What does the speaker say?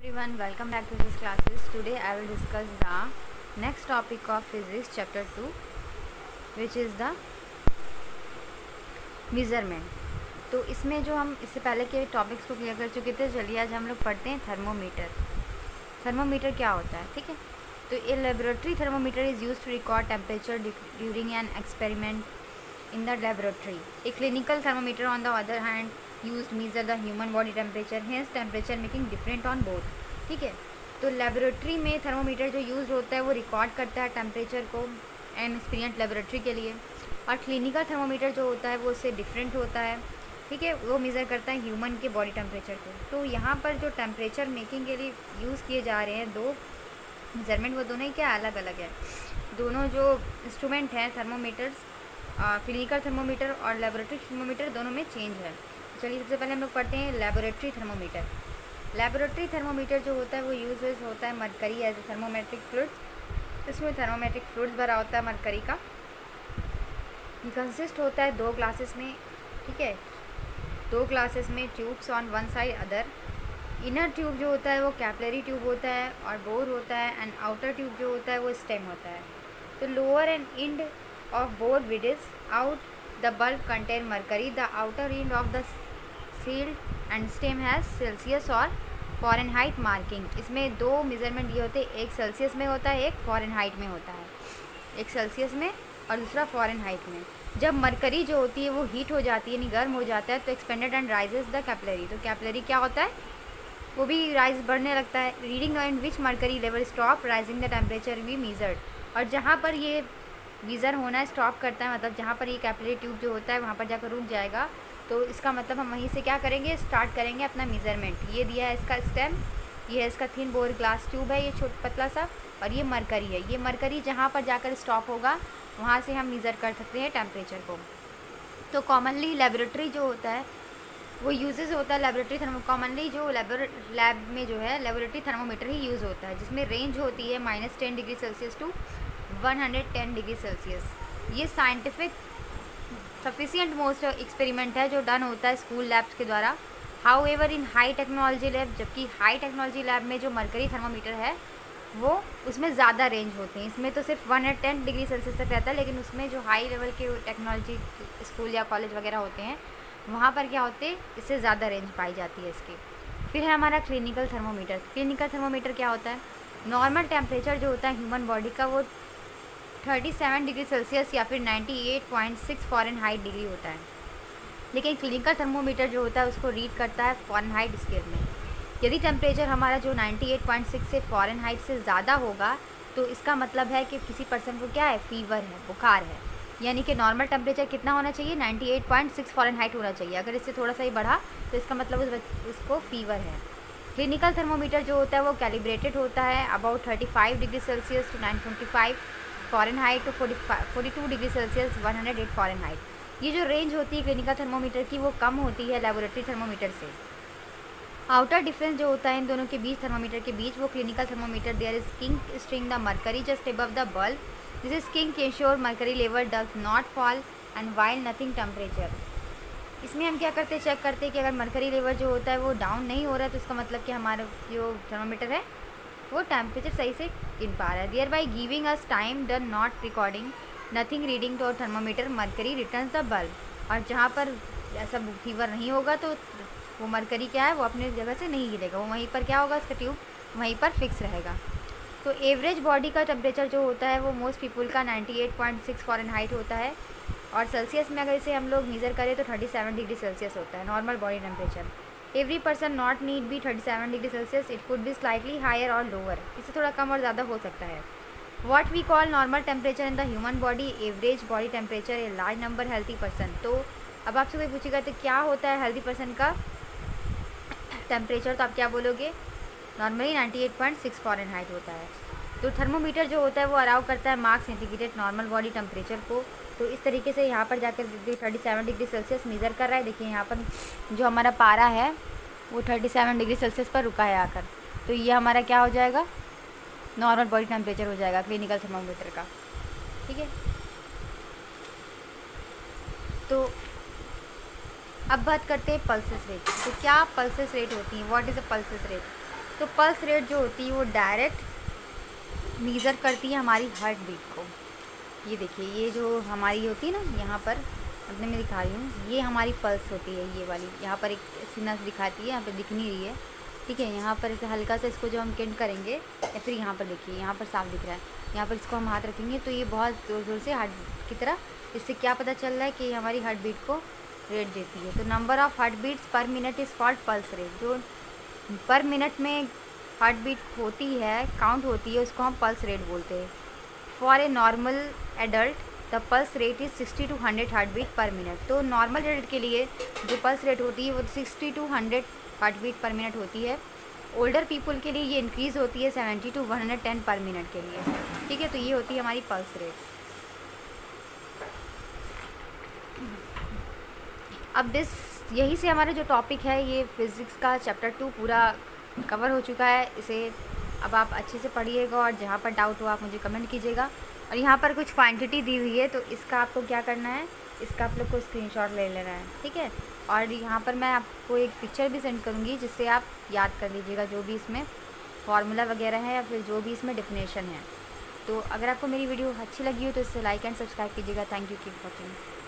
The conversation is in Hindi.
Everyone, welcome back to this classes. Today I will discuss the next topic of physics chapter 2, which is the measurement. तो इसमें जो हम इससे पहले के टॉपिक्स को क्लियर कर चुके थे, चलिए आज हम लोग पढ़ते हैं थर्मोमीटर. थर्मोमीटर क्या होता है, ठीक है. तो a laboratory thermometer is use to record temperature during an experiment in the laboratory. A clinical thermometer on the other hand use measure the human body temperature, hence temperature making different on both. ठीक है. तो लेबोरेटरी में थर्मोमीटर जो यूज़ होता है वो रिकॉर्ड करता है टेम्परेचर को एंड एक्सपीरियंस लेबोरेटरी के लिए, और क्लिनिकल थर्मोमीटर जो होता है वो उससे डिफरेंट होता है. ठीक है, वो मेज़र करता है ह्यूमन के बॉडी टेम्परेचर को. तो यहाँ पर जो टेम्परेचर मेकिंग के लिए यूज़ किए जा रहे हैं दो मेजरमेंट, वो दोनों ही क्या अलग अलग है. दोनों जो इंस्ट्रूमेंट हैं थर्मोमीटर्स, क्लिनिकल थर्मोमीटर और लेबोरेटरी थर्मोमीटर, दोनों में चेंज है. चलिए सबसे पहले हम लोग पढ़ते हैं लेबोरेटरी थर्मोमीटर. लेबोरेटरी थर्मोमीटर जो होता है वो यूज होता है mercury as a thermometric fluids. इसमें थर्मोमेट्रिक फ्लूइड्स भरा होता है मरकरी का. ये कंसिस्ट होता है दो ग्लासेस में. ठीक है, दो ग्लासेस में tubes on one side other. Inner tube जो होता है वो कैपिलरी ट्यूब होता है और बोर होता है, एंड आउटर ट्यूब जो होता है वो स्टेम होता है. तो lower end end of bore widens out the bulb contain mercury. The outer end of the sealed end stem has Celsius और फ़ारेनहाइट मार्किंग. इसमें दो मेज़रमेंट ये होते हैं, एक सेल्सियस में होता है, एक फ़ारेनहाइट में होता है. एक सेल्सियस में और दूसरा फ़ारेनहाइट में. जब मरकरी जो होती है वो हीट हो जाती है, यानी गर्म हो जाता है, तो expanded and rises the capillary. तो कैपिलरी क्या होता है, वो भी राइज बढ़ने लगता है. Reading in which mercury level stop rising the temperature we measured. और जहाँ पर ये मीज़र होना स्टॉप करता है, मतलब जहाँ पर ये कैपिलरी ट्यूब जो होता है वहाँ पर जाकर रुक जाएगा, तो इसका मतलब हम वहीं से क्या करेंगे, स्टार्ट करेंगे अपना मेज़रमेंट. ये दिया है इसका स्टेम, ये है इसका थिन बोर ग्लास ट्यूब है, ये छोटा पतला सा, और ये मरकरी है. ये मरकरी जहाँ पर जाकर स्टॉप होगा वहाँ से हम मेज़र कर सकते हैं टेम्परेचर को. तो कॉमनली लेबोरेटरी जो होता है वो यूजेस होता है लेबोरेटरी कॉमनली जो लैब में जो है लेबोरेटरी थर्मोमीटर ही यूज़ होता है, जिसमें रेंज होती है -10 degree Celsius to 110 degree Celsius. ये साइंटिफिक सफिशिएंट मोस्ट एक्सपेरिमेंट है जो डन होता है स्कूल लैब्स के द्वारा. However in high technology lab, जबकि हाई टेक्नोलॉजी लैब में जो मरकरी थर्मोमीटर है वो उसमें ज़्यादा रेंज होते हैं. इसमें तो सिर्फ 110 डिग्री सेल्सियस तक रहता है, लेकिन उसमें जो हाई लेवल के टेक्नोलॉजी स्कूल या कॉलेज वगैरह होते हैं वहाँ पर क्या होते हैं, इससे ज़्यादा रेंज पाई जाती है इसकी. फिर है हमारा क्लिनिकल थर्मोमीटर. क्लिनिकल थर्मोमीटर क्या होता है, नॉर्मल टेम्परेचर जो होता है ह्यूमन बॉडी का वो 37 डिग्री सेल्सियस या फिर 98.6 फ़ारेनहाइट डिग्री होता है. लेकिन क्लिनिकल थर्मोमीटर जो होता है उसको रीड करता है फ़ारेनहाइट स्केल में. यदि टेम्परेचर हमारा जो 98.6 से फ़ारेनहाइट से ज़्यादा होगा तो इसका मतलब है कि किसी पर्सन को क्या है, फीवर है, बुखार है. यानी कि नॉर्मल टेम्परेचर कितना होना चाहिए, 98.6 फ़ारेनहाइट होना चाहिए. अगर इससे थोड़ा सा ही बढ़ा तो इसका मतलब उसको फीवर है. क्लिनिकल थर्मोमीटर जो होता है वो कैलिब्रेटेड होता है about 35 degree Celsius to 925 Fahrenheit to 42 degree Celsius 108 Fahrenheit. ये जो रेंज होती है क्लिनिकल थर्मोमीटर की वो कम होती है लेबोरेटरी थर्मोमीटर से. आउटर डिफरेंस जो होता है इन दोनों के बीच, थर्मोमीटर के बीच, वो clinical thermometer there is kink string the mercury just above the bulb. This is kink ensure mercury level does not fall and while nothing temperature. इसमें हम क्या करते हैं, चेक करते हैं कि अगर मरकरी लेवल जो होता है वो डाउन नहीं हो रहा है तो इसका मतलब कि हमारा जो थर्मोमीटर है वो टेम्परेचर सही से गिन पा रहा है. There by giving us time done not recording nothing reading to thermometer mercury return the bulb. और जहाँ पर ऐसा फीवर नहीं होगा तो वो मरकरी क्या है, वो अपने जगह से नहीं गिरेगा, वो वहीं पर क्या होगा, इसका ट्यूब वहीं पर फिक्स रहेगा. तो एवरेज बॉडी का टेम्परेचर जो होता है वो मोस्ट पीपल का 98.6 फ़ारेनहाइट होता है, और सेल्सियस में अगर इसे हम लोग मेज़र करें तो 37 डिग्री सेल्सियस होता है normal body temperature. Every person not need be 37 degree Celsius, it could be slightly higher और लोअर. इससे थोड़ा कम और ज़्यादा हो सकता है. What we call normal temperature in the human body, average body temperature a large number healthy person. तो अब आपसे कोई पूछेगा तो क्या होता है हेल्थी पर्सन का टेम्परेचर, तो आप क्या बोलोगे, नॉर्मली 98.6 फ़ारेनहाइट होता है. तो थर्मोमीटर जो होता है वो अलाउ करता है marks indicated normal body temperature को. तो इस तरीके से यहाँ पर जाकर 37 डिग्री सेल्सियस मेज़र कर रहा है. देखिए यहाँ पर जो हमारा पारा है वो 37 डिग्री सेल्सियस पर रुका है आकर. तो ये हमारा क्या हो जाएगा, नॉर्मल बॉडी टेम्परेचर हो जाएगा क्लिनिकल थर्मोमीटर का. ठीक है, तो अब बात करते हैं पल्सेस रेट. तो क्या पल्सेस रेट होती हैं, what is a pulses rate. तो पल्स रेट जो होती है वो डायरेक्ट मेज़र करती है हमारी हार्ट बीट को। ये देखिए, ये जो हमारी होती है ना, यहाँ पर अपने में दिखा रही हूँ, ये हमारी पल्स होती है, ये वाली यहाँ पर एक सिग्नल दिखाती है, यहाँ पर दिख नहीं रही है, ठीक है। यहाँ पर इसे हल्का सा इसको जो हम केंट करेंगे, या फिर यहाँ पर देखिए, यहाँ पर साफ दिख रहा है, यहाँ पर इसको हम हाथ रखेंगे तो ये बहुत ज़ोर ज़ोर से हार्ट की तरह, इससे क्या पता चल रहा है कि हमारी हार्ट बीट को रेट देती है। तो number of heart beats per minute is called pulse rate. जो पर मिनट में हार्ट बीट होती है, काउंट होती है, उसको हम पल्स रेट बोलते हैं। For a normal adult the pulse rate is 60 to 100 heart beat per minute. तो नॉर्मल एडल्ट के लिए जो पल्स रेट होती है वो 60 to 100 heart beat per minute होती है। ओल्डर पीपल के लिए ये इंक्रीज़ होती है 70 to 110 पर मिनट के लिए, ठीक है। तो ये होती है हमारी पल्स रेट। अब यही से हमारा जो टॉपिक है, ये फिज़िक्स का चैप्टर 2 पूरा कवर हो चुका है। इसे अब आप अच्छे से पढ़िएगा और जहाँ पर डाउट हो आप मुझे कमेंट कीजिएगा। और यहाँ पर कुछ क्वांटिटी दी हुई है, तो इसका आपको क्या करना है, इसका आप लोग को स्क्रीनशॉट ले लेना है, ठीक है। और यहाँ पर मैं आपको एक पिक्चर भी सेंड करूँगी जिससे आप याद कर लीजिएगा जो भी इसमें फार्मूला वगैरह है या फिर जो भी इसमें डेफिनेशन है। तो अगर आपको मेरी वीडियो अच्छी लगी हो तो इसे लाइक एंड सब्सक्राइब कीजिएगा। Thank you, keep watching.